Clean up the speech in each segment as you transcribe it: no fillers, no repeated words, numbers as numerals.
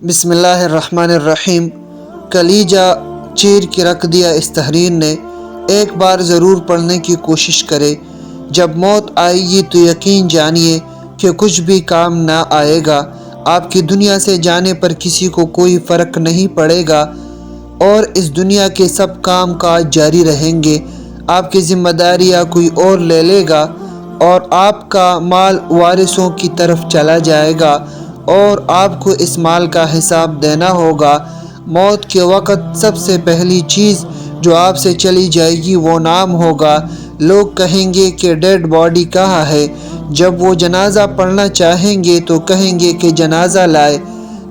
بسم اللہ الرحمن الرحیم۔ کلیجہ چیر کے رکھ دیا اس تحریر نے، ایک بار ضرور پڑھنے کی کوشش کرے۔ جب موت آئے گی تو یقین جانیے کہ کچھ بھی کام نہ آئے گا۔ آپ کی دنیا سے جانے پر کسی کو کوئی فرق نہیں پڑے گا اور اس دنیا کے سب کام کاج جاری رہیں گے۔ آپ کی ذمہ داریاں کوئی اور لے لے گا اور آپ کا مال وارثوں کی طرف چلا جائے گا اور آپ کو اس مال کا حساب دینا ہوگا۔ موت کے وقت سب سے پہلی چیز جو آپ سے چلی جائے گی وہ نام ہوگا۔ لوگ کہیں گے کہ ڈیڈ باڈی کہاں ہے؟ جب وہ جنازہ پڑھنا چاہیں گے تو کہیں گے کہ جنازہ لائے۔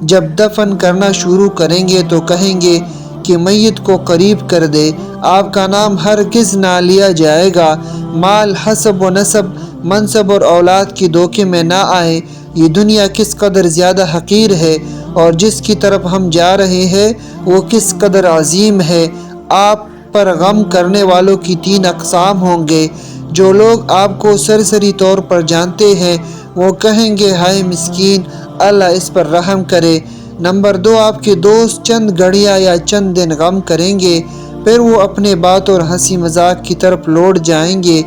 جب دفن کرنا شروع کریں گے تو کہیں گے کہ میت کو قریب کر دے۔ آپ کا نام ہرگز نہ لیا جائے گا۔ مال، حسب و نسب، منصب اور اولاد کی دھوکے میں نہ آئے۔ یہ دنیا کس قدر زیادہ حقیر ہے اور جس کی طرف ہم جا رہے ہیں وہ کس قدر عظیم ہے۔ آپ پر غم کرنے والوں کی 3 اقسام ہوں گے۔ جو لوگ آپ کو سرسری طور پر جانتے ہیں وہ کہیں گے ہائے مسکین، اللہ اس پر رحم کرے۔ نمبر 2، آپ کے دوست چند گھڑیاں یا چند دن غم کریں گے، پھر وہ اپنے بات اور ہنسی مذاق کی طرف لوٹ جائیں گے۔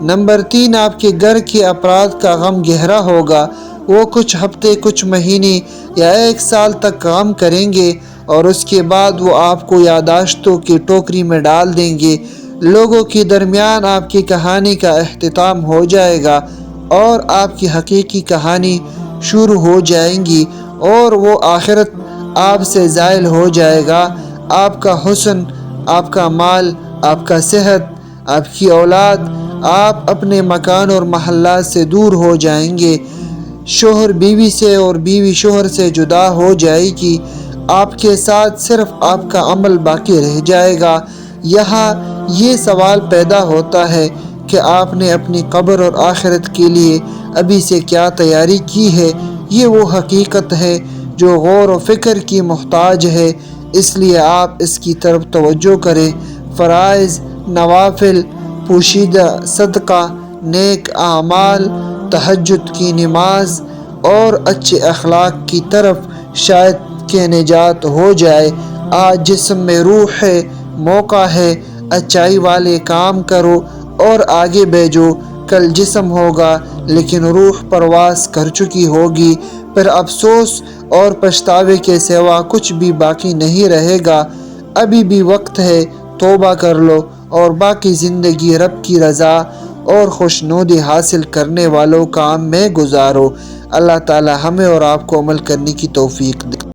نمبر 3، آپ کے گھر کے افراد کا غم گہرا ہوگا۔ وہ کچھ ہفتے، کچھ مہینے یا 1 سال تک غم کریں گے اور اس کے بعد وہ آپ کو یادداشتوں کی ٹوکری میں ڈال دیں گے۔ لوگوں کے درمیان آپ کی کہانی کا اختتام ہو جائے گا اور آپ کی حقیقی کہانی شروع ہو جائے گی اور وہ آخرت آپ سے زائل ہو جائے گا۔ آپ کا حسن، آپ کا مال، آپ کا صحت، آپ کی اولاد، آپ اپنے مکان اور محلات سے دور ہو جائیں گے۔ شوہر بیوی سے اور بیوی شوہر سے جدا ہو جائے گی۔ آپ کے ساتھ صرف آپ کا عمل باقی رہ جائے گا۔ یہاں یہ سوال پیدا ہوتا ہے کہ آپ نے اپنی قبر اور آخرت کے لیے ابھی سے کیا تیاری کی ہے؟ یہ وہ حقیقت ہے جو غور و فکر کی محتاج ہے، اس لیے آپ اس کی طرف توجہ کریں۔ فرائض، نوافل، پوشیدہ صدقہ، نیک اعمال، تہجد کی نماز اور اچھے اخلاق کی طرف شاید کہ نجات ہو جائے۔ آج جسم میں روح ہے، موقع ہے، اچائی والے کام کرو اور آگے بھیجو۔ کل جسم ہوگا لیکن روح پرواز کر چکی ہوگی، پھر افسوس اور پچھتاوے کے سوا کچھ بھی باقی نہیں رہے گا۔ ابھی بھی وقت ہے، توبہ کر لو اور باقی زندگی رب کی رضا اور خوشنودی حاصل کرنے والوں کام میں گزارو۔ اللہ تعالی ہمیں اور آپ کو عمل کرنے کی توفیق دے۔